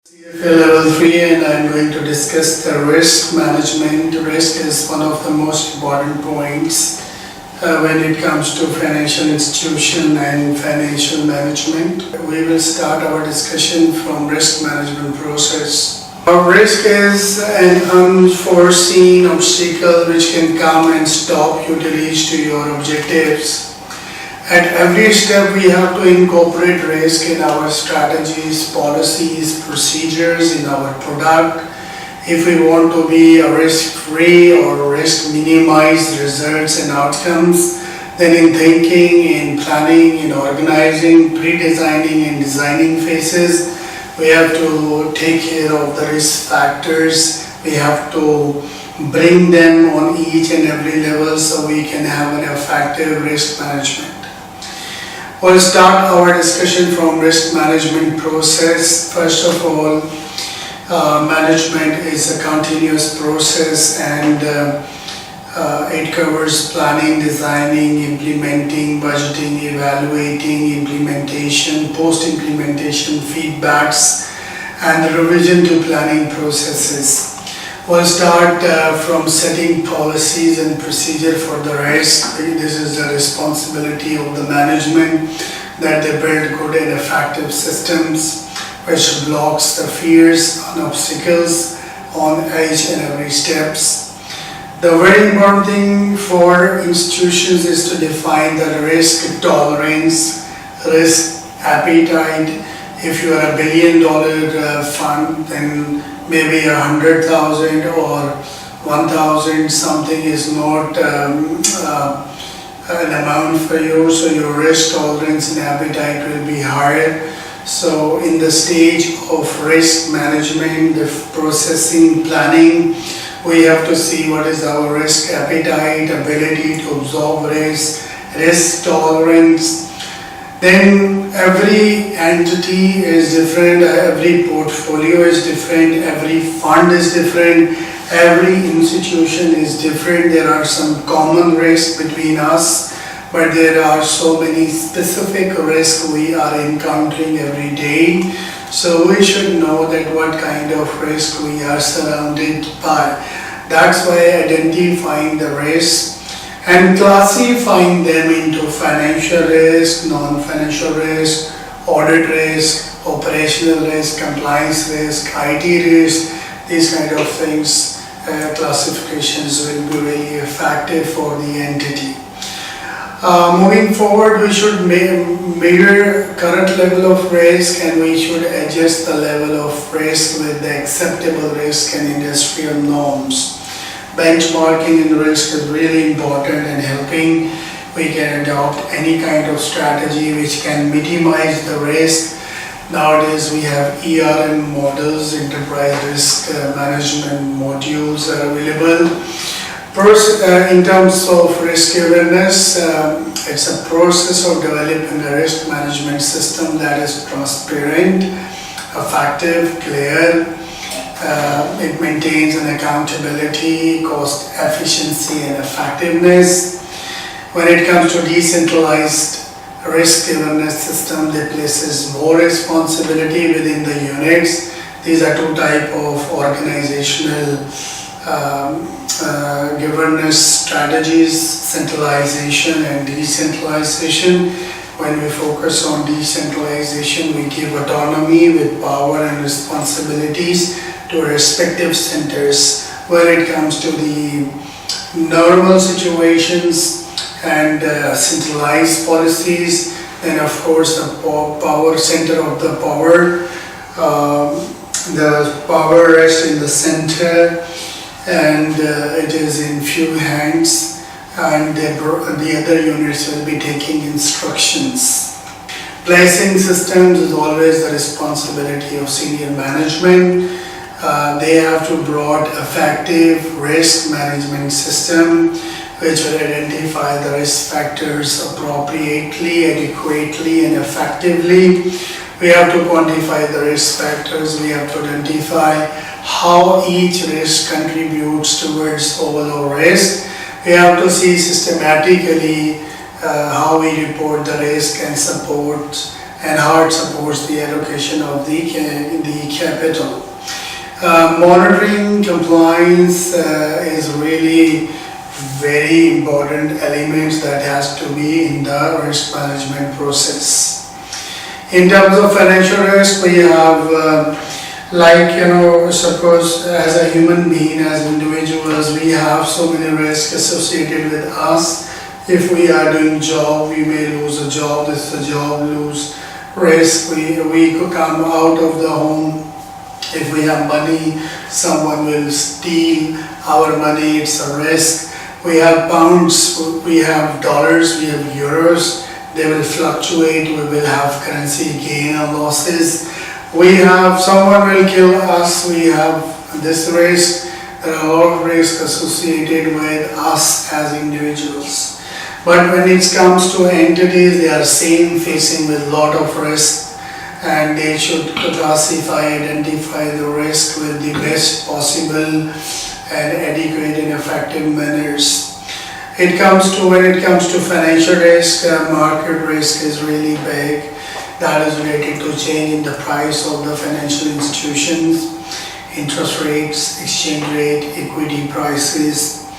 CFA level 3, and I'm going to discuss the risk management. Risk is one of the most important points when it comes to financial institution and financial management. We will start our discussion from risk management process. Risk is an unforeseen obstacle which can come and stop you to reach to your objectives. At every step, we have to incorporate risk in our strategies, policies, procedures, in our product. If we want to be a risk-free or risk-minimized results and outcomes, then in thinking, in planning, in organizing, pre-designing and designing phases, we have to take care of the risk factors. We have to bring them on each and every level so we can have an effective risk management. We'll start our discussion from risk management process. First of all, management is a continuous process, and it covers planning, designing, implementing, budgeting, evaluating, implementation, post-implementation feedbacks, and revision to planning processes. We'll start from setting policies and procedure for the risk. This is the responsibility of the management, that they build good and effective systems which blocks the fears and obstacles on each and every steps. The very important thing for institutions is to define the risk tolerance, risk appetite. If you are $1 billion fund, then maybe 100,000 or 1,000 something is not an amount for you, so your risk tolerance and appetite will be higher. So in the stage of risk management, the processing, planning, we have to see what is our risk appetite, ability to absorb risk tolerance. Then every entity is different, every portfolio is different, every fund is different, every institution is different. There are some common risks between us, but there are so many specific risks we are encountering every day. So we should know that what kind of risk we are surrounded by. That's why identifying the risks and classifying them into financial risk, non-financial risk, audit risk, operational risk, compliance risk, IT risk, these kind of things, classifications will be very effective for the entity. Moving forward, we should measure current level of risk, and we should adjust the level of risk with the acceptable risk and industrial norms. Benchmarking in risk is really important and helping. We can adopt any kind of strategy which can minimize the risk. Nowadays we have ERM models, enterprise risk management modules are available. First, in terms of risk awareness, it's a process of developing a risk management system that is transparent, effective, clear. It maintains an accountability, cost efficiency and effectiveness. When it comes to decentralized risk awareness system, it places more responsibility within the units. These are two types of organizational governance strategies: centralization and decentralization. When we focus on decentralization, we give autonomy with power and responsibilities to respective centers. When it comes to the normal situations and centralized policies, then of course the power center of the power rests in the center, and it is in few hands, and the other units will be taking instructions. Placing systems is always the responsibility of senior management. They have to broad effective risk management system which will identify the risk factors appropriately, adequately and effectively. We have to quantify the risk factors. We have to identify how each risk contributes towards overall risk. We have to see systematically how we report the risk and support and how it supports the allocation of the capital. Monitoring compliance is really very important element that has to be in the risk management process. In terms of financial risk, we have suppose as a human being, as individuals, we have so many risks associated with us. If we are doing job, we may lose a job. This is a job lose risk. We could come out of the home. If we have money, someone will steal our money. It's a risk. We have pounds, we have dollars, we have euros. They will fluctuate. We will have currency gain or losses. We have someone will kill us. We have this risk. There are a lot of risks associated with us as individuals. But when it comes to entities, they are same facing with a lot of risk, and they should identify the risk with the best possible and adequate and effective manners. When it comes to financial risk, market risk is really big. That is related to change in the price of the financial institutions, interest rates, exchange rate, equity prices,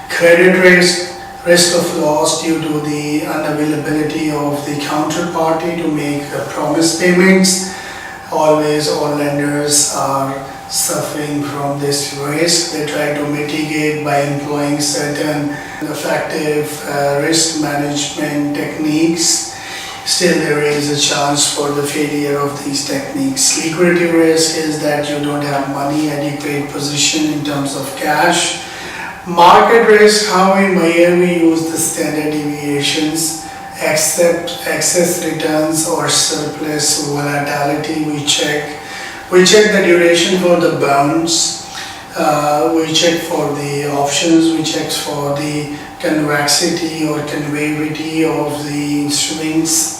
credit risk of loss due to the unavailability of the counterparty to make promise payments. Always all lenders are suffering from this risk. They try to mitigate by employing certain effective risk management techniques. Still, there is a chance for the failure of these techniques. Liquidity risk is that you don't have money, adequate position in terms of cash. Market risk, how we use the standard deviations, except excess returns or surplus volatility. We check the duration for the bonds, we check for the options, we check for the convexity or convexity of the instruments.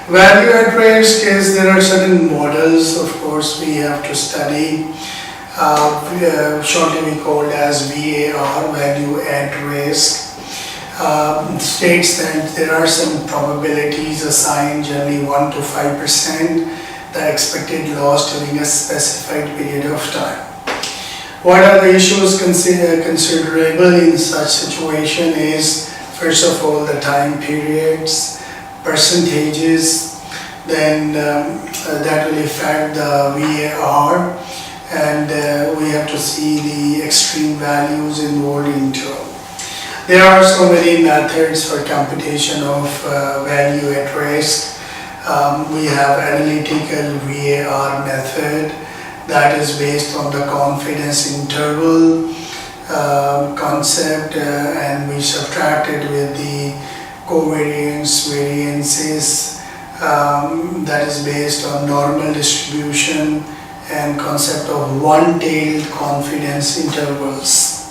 Value at risk is there are certain models, of course, we have to study. Shortly we called as VAR, value at risk. States that there are some probabilities assigned, generally 1 to 5%, the expected loss during a specified period of time. What are the issues considerable in such situation is, first of all, the time periods, percentages, then that will affect the VAR, and we have to see the extreme values involved into. There are so many methods for computation of value at risk. We have analytical VAR method that is based on the confidence interval concept, and we subtract it with the covariance variances that is based on normal distribution and concept of one-tailed confidence intervals.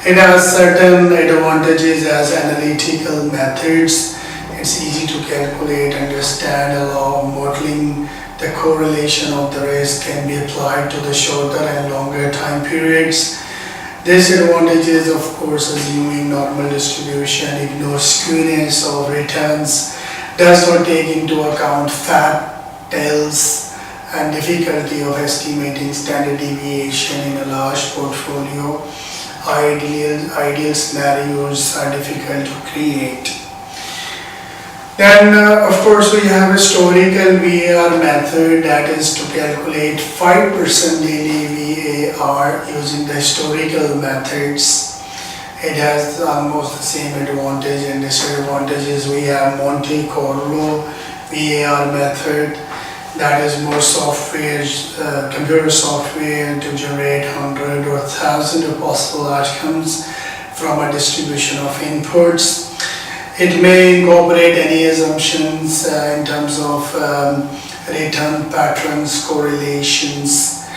It has certain advantages as analytical methods. It's easy to calculate, understand, allow modeling. The correlation of the risk can be applied to the shorter and longer time periods. Disadvantages, of course, assuming normal distribution, ignores skewness of returns, does not take into account fat tails, and difficulty of estimating standard deviation in a large portfolio. Ideal scenarios are difficult to create. Then, of course, we have historical VAR method, that is to calculate 5% daily VAR using the historical methods. It has almost the same advantage and disadvantages. We have Monte Carlo VAR method, that is more software, computer software to generate 100 or 1,000 of possible outcomes from a distribution of inputs. It may incorporate any assumptions in terms of return patterns, correlations.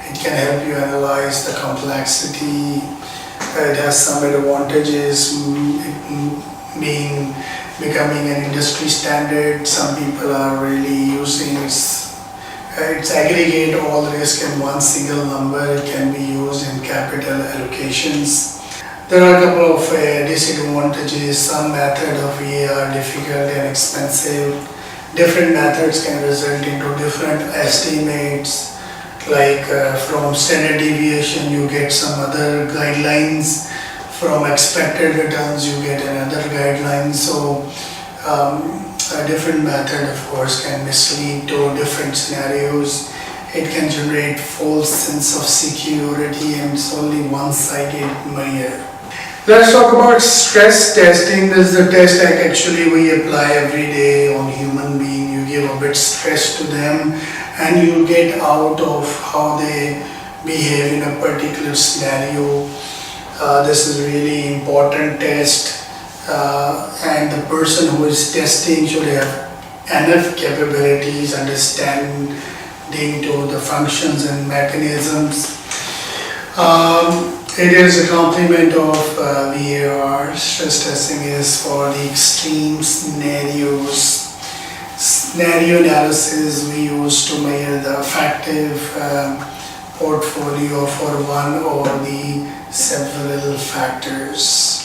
It can help you analyze the complexity. It has some advantages, becoming an industry standard. Some people are really using it's aggregate all the risk in one single number. It can be used in capital allocations. There are a couple of disadvantages. Some method of VAR are difficult and expensive. different methods can result into different estimates. Like from standard deviation, you get some other guidelines. From expected returns, you get another guideline. So a different method, of course, can mislead to different scenarios. It can generate false sense of security, and it's only one-sided measure. Let's talk about stress testing. This is the test that actually we apply every day on human being. You give a bit stress to them and you get out of how they behave in a particular scenario. This is really important test, and the person who is testing should have enough capabilities, understanding to the functions and mechanisms. It is a complement of VAR. Stress testing is for the extreme scenarios. Scenario analysis we use to measure the effective portfolio for one or the several factors.